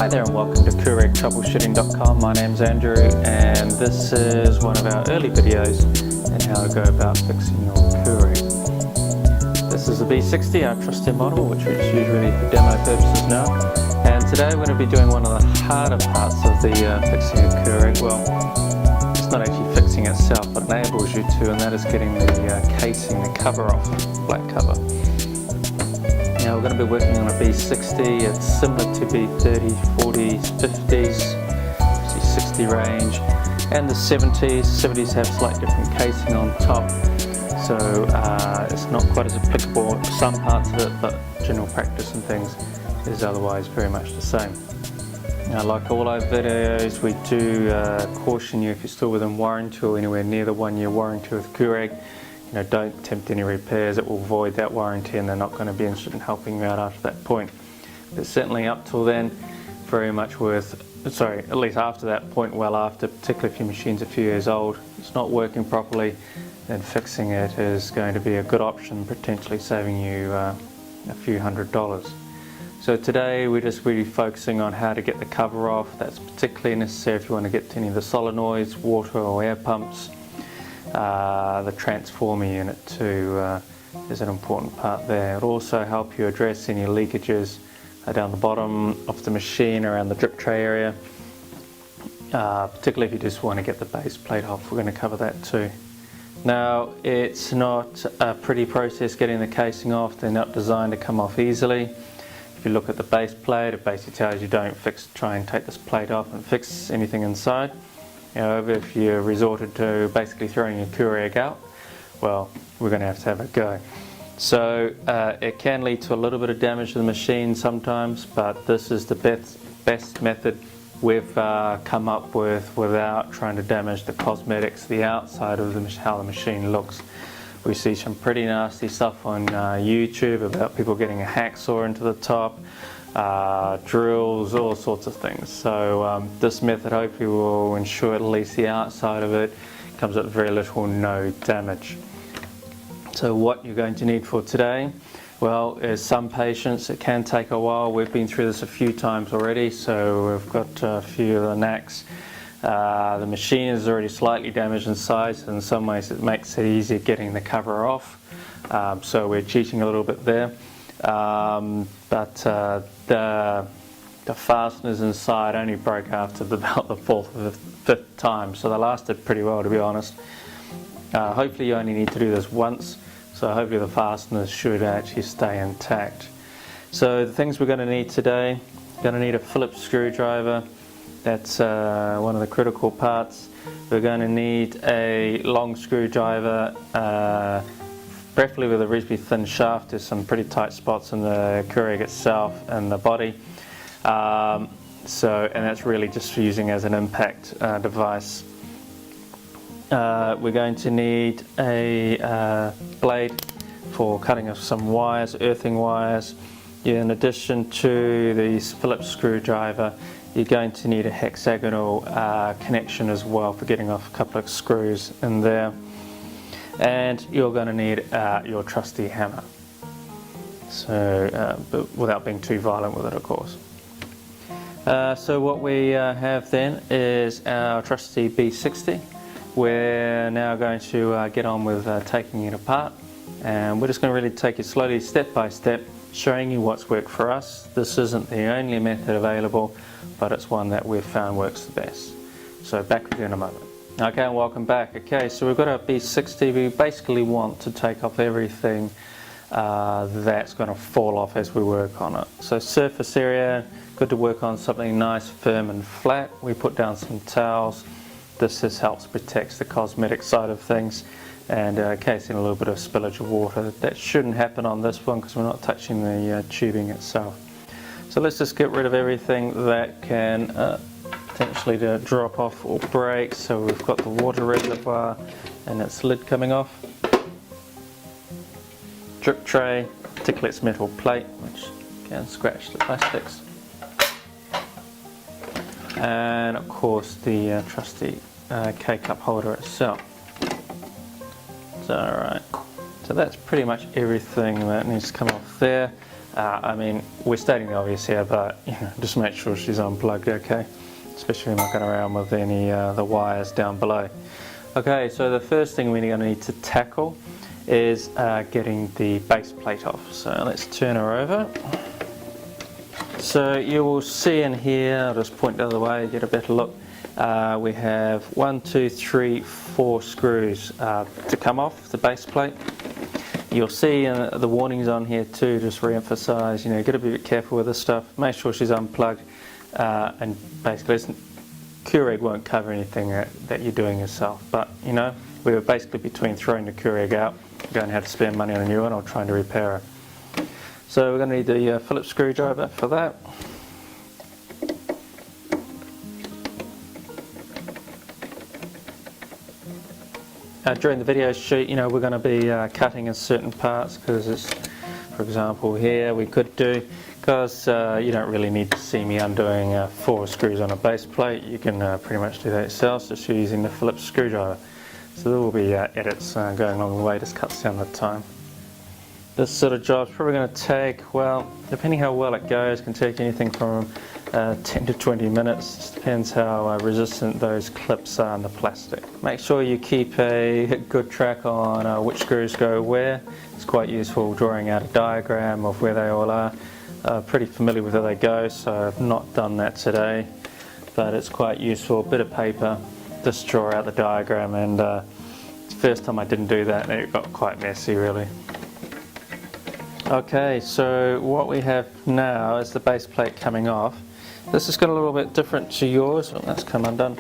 Hi there and welcome to KeuregTroubleshooting.com. My name's Andrew and this is one of our early videos on how to go about fixing your Keurig. This is the B60, our trusty model, which we just use really for demo purposes now. And today we're going to be doing one of the harder parts of the fixing a Keurig. Well, it's not actually fixing itself, but enables you to, and that is getting the casing, the cover off, black cover. Now we're going to be working on a B60. It's similar to B30s, 40s, 50s, 60 range, and the 70s. 70s have slightly different casing on top, so it's not quite as applicable to some parts of it, but general practice and things is otherwise very much the same. Now, like all our videos, we do caution you if you're still within warranty or anywhere near the 1-year warranty with Keurig. Don't attempt any repairs. It will void that warranty and they're not going to be interested in helping you out after that point. But certainly up till then, very much at least after that point, well after, particularly if your machine's a few years old, it's not working properly, then fixing it is going to be a good option, potentially saving you a few $100s. So today we're just really focusing on how to get the cover off. That's particularly necessary if you want to get to any of the solenoids, water or air pumps. The transformer unit too is an important part there. It'll also help you address any leakages down the bottom of the machine around the drip tray area, particularly if you just want to get the base plate off. We're going to cover that too. Now, it's not a pretty process getting the casing off. They're not designed to come off easily. If you look at the base plate, it basically tells you don't try and take this plate off and fix anything inside. However, if you resorted to basically throwing your Keurig out, well, we're going to have a go. So it can lead to a little bit of damage to the machine sometimes, but this is the best method we've come up with without trying to damage the cosmetics, the outside of how the machine looks. We see some pretty nasty stuff on YouTube about people getting a hacksaw into the top, drills, all sorts of things. So this method hopefully will ensure at least the outside of it comes up with very little or no damage. So what you're going to need for today, well, is some patience. It can take a while. We've been through this a few times already, so we've got a few of the knacks. The machine is already slightly damaged inside, so in some ways it makes it easier getting the cover off. So we're cheating a little bit there. But the fasteners inside only broke after about the 4th or 5th time, so they lasted pretty well, to be honest. Hopefully you only need to do this once, so hopefully the fasteners should actually stay intact. So the things we're going to need today, going to need a Phillips screwdriver. That's one of the critical parts. We're going to need a long screwdriver, preferably with a reasonably thin shaft. There's some pretty tight spots in the Keurig itself and the body. And that's really just for using as an impact device. We're going to need a blade for cutting off some wires, earthing wires. In addition to the Phillips screwdriver, you're going to need a hexagonal connection as well for getting off a couple of screws in there. And you're going to need your trusty hammer, so but without being too violent with it, of course. So what we have then is our trusty B60. We're now going to get on with taking it apart, and we're just going to really take it slowly, step by step, showing you what's worked for us. This isn't the only method available, but it's one that we've found works the best. So back with you in a moment. Okay, and welcome back. Okay, so we've got our B60. We basically want to take off everything that's going to fall off as we work on it. So surface area, good to work on something nice, firm and flat. We put down some towels. This just helps protect the cosmetic side of things, and in case in a little bit of spillage of water. That shouldn't happen on this one because we're not touching the tubing itself. So let's just get rid of everything that can potentially to drop off or break. So we've got the water reservoir and its lid coming off. Drip tray, particularly its metal plate, which can scratch the plastics. And of course the trusty K-cup holder itself. So, alright, so that's pretty much everything that needs to come off there. I mean, we're stating the obvious here, but you know, just make sure she's unplugged, okay? Especially mucking around with any the wires down below. Okay, so the first thing we're going to need to tackle is getting the base plate off. So let's turn her over. So you will see in here, I'll just point the other way, get a better look. We have 1, 2, 3, 4 screws to come off the base plate. You'll see the warnings on here too, just re-emphasise, you know, got to be a bit careful with this stuff. Make sure she's unplugged, and basically Keurig won't cover anything that you're doing yourself. But you know, we were basically between throwing the Keurig out, going to have to spend money on a new one, or trying to repair her. So we're going to need the Phillips screwdriver for that. During the video shoot, you know, we're going to be cutting in certain parts, because it's, for example, here we could do, because you don't really need to see me undoing 4 screws on a base plate. You can pretty much do that yourself just using the Phillips screwdriver. So there will be edits going along the way, just cuts down the time. This sort of job's probably going to take, well, depending how well it goes, can take anything from 10 to 20 minutes. Just depends how resistant those clips are in the plastic. Make sure you keep a good track on which screws go where. It's quite useful drawing out a diagram of where they all are. Pretty familiar with where they go, so I've not done that today, but it's quite useful. A bit of paper, just draw out the diagram, and it's the first time I didn't do that and it got quite messy really. Okay, so what we have now is the base plate coming off. This is got a little bit different to yours. Well, that's come undone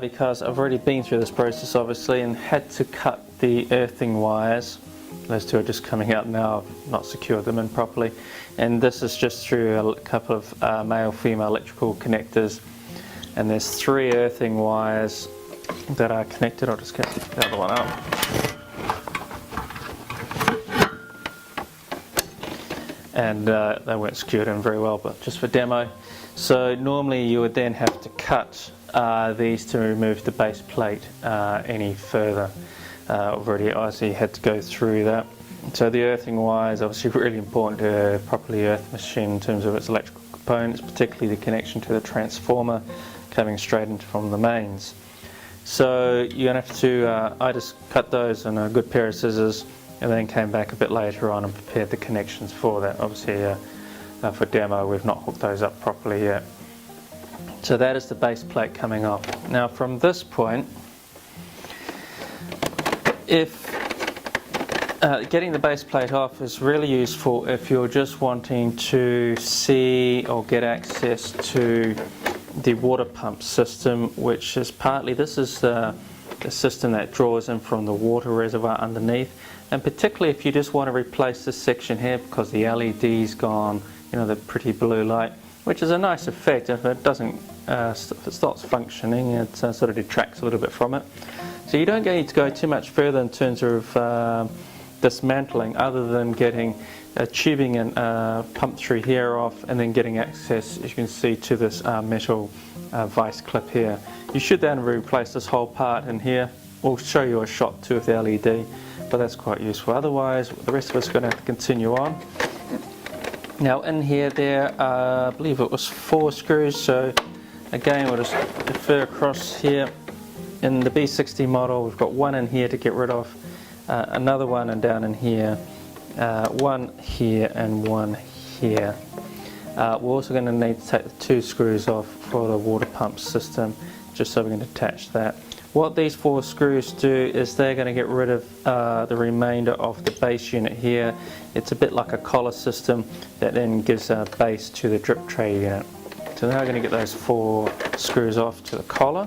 because I've already been through this process obviously and had to cut the earthing wires. Those two are just coming out now. I've not secured them in properly, and this is just through a couple of male-female electrical connectors, and there's 3 earthing wires that are connected. I'll just get the other one up. And they weren't secured in very well, but just for demo. So normally you would then have to cut these to remove the base plate any further. I've already obviously had to go through that. So the earthing wire is obviously really important to properly earth the machine in terms of its electrical components, particularly the connection to the transformer coming straight into from the mains. So you're going to have to, I just cut those on a good pair of scissors, and then came back a bit later on and prepared the connections for that. Obviously for demo we've not hooked those up properly yet. So that is the base plate coming off. Now from this point, if getting the base plate off is really useful if you're just wanting to see or get access to the water pump system, which is partly, this is the system that draws in from the water reservoir underneath. And particularly if you just want to replace this section here because the LED's gone, you know, the pretty blue light, which is a nice effect. If it doesn't, if it stops functioning, it sort of detracts a little bit from it. So you don't need to go too much further in terms of dismantling, other than getting tubing and pumped through here off, and then getting access, as you can see, to this metal vice clip here. You should then replace this whole part in here. We'll show you a shot too of the LED, but that's quite useful. Otherwise, the rest of us are going to have to continue on. Now in here there are, I believe it was 4 screws, so again we'll just defer across here. In the B60 model we've got 1 in here to get rid of, another one and down in here, 1 here and 1 here. We're also going to need to take the 2 screws off for the water pump system, just so we can attach that. What these 4 screws do is they're going to get rid of the remainder of the base unit here. It's a bit like a collar system that then gives a base to the drip tray unit. So now we're going to get those 4 screws off to the collar.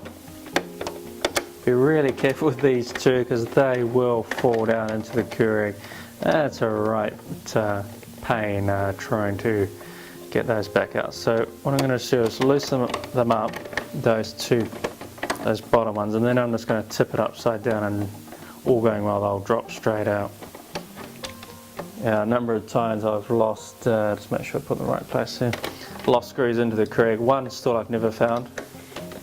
Be really careful with these 2 because they will fall down into the Keurig. That's a right pain trying to get those back out. So what I'm going to do is loosen them up, those bottom ones, and then I'm just going to tip it upside down, and all going well they'll drop straight out. Yeah, a number of times I've lost, just make sure I put them in the right place here, lost screws into the Keurig. One still I've never found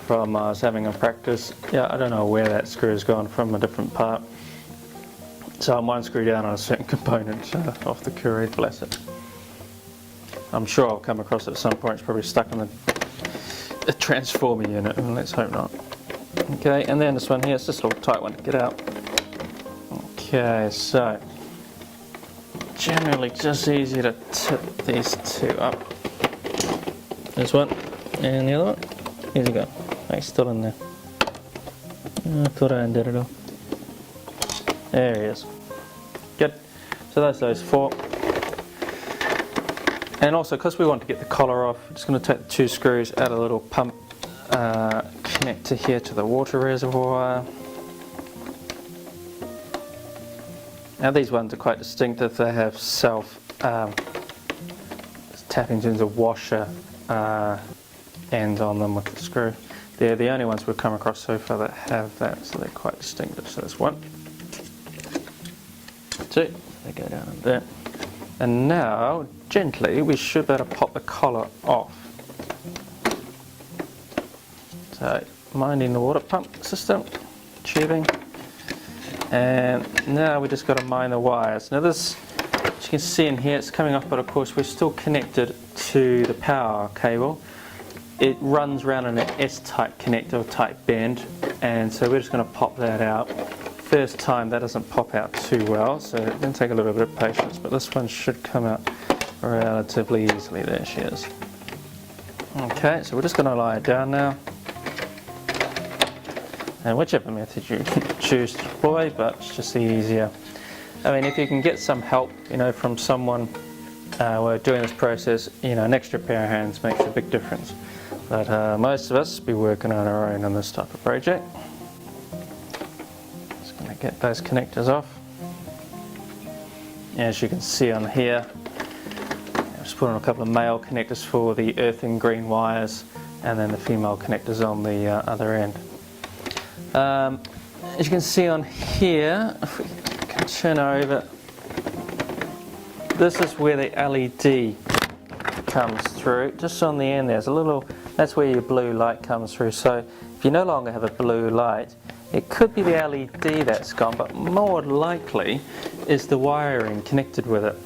from I was having a practice. Yeah, I don't know where that screw has gone from, a different part. So I'm 1 screw down on a certain component off the Keurig, bless it. I'm sure I'll come across it at some point. It's probably stuck in the transformer unit, and let's hope not. Okay, and then this one here, it's just a little tight one to get out. Okay, so generally just easier to tip these two up. This one and the other one. Here we go. Oh, he's still in there. I thought I undid it all. There he is. Good. So that's those four. And also, because we want to get the collar off, I'm just going to take the two screws out of the little pump connector here to the water reservoir. Now these ones are quite distinctive. They have self tapping into washer ends on them with the screw. They're the only ones we've come across so far that have that, so they're quite distinctive. So there's one, two, they go down in there. And now, gently, we should be able to pop the collar off. So, minding the water pump system, tubing. And now we just got to mind the wires. Now this, as you can see in here, it's coming off, but of course we're still connected to the power cable. It runs around in an S-type connector, type bend, and so we're just going to pop that out. First time that doesn't pop out too well, so it's going to take a little bit of patience, but this one should come out relatively easily. There she is. Okay, so we're just going to lie it down now. And whichever method you choose to deploy, but it's just the easier. I mean, if you can get some help, you know, from someone while doing this process, you know, an extra pair of hands makes a big difference. But most of us be working on our own on this type of project. Just going to get those connectors off. As you can see on here, I've just put on a couple of male connectors for the earth and green wires, and then the female connectors on the other end. As you can see on here, if we can turn over, this is where the LED comes through. Just on the end there's a little, that's where your blue light comes through. So if you no longer have a blue light, it could be the LED that's gone, but more likely is the wiring connected with it.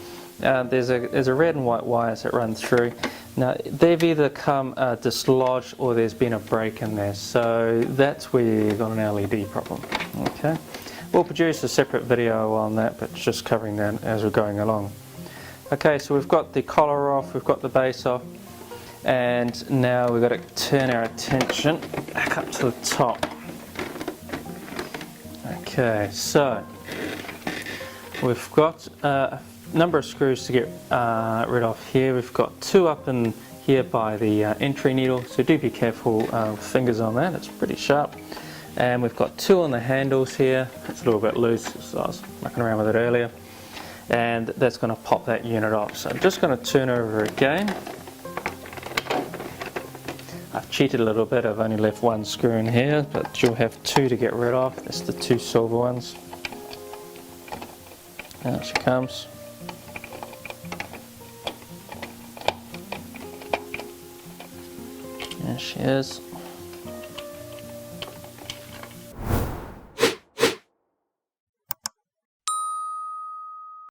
There's a red and white wires that run through. Now they've either come dislodged or there's been a break in there, so that's where you've got an LED problem. Okay, we'll produce a separate video on that, but just covering that as we're going along. Okay, so we've got the collar off, we've got the base off, and now we've got to turn our attention back up to the top. Okay, so we've got a number of screws to get rid of here. We've got two up in here by the entry needle, so do be careful fingers on that, it's pretty sharp. And we've got two on the handles here. It's a little bit loose, so I was mucking around with it earlier. And that's going to pop that unit off. So I'm just going to turn over again. I've cheated a little bit, I've only left one screw in here, but you'll have two to get rid of. That's the two silver ones. Out she comes. There she is.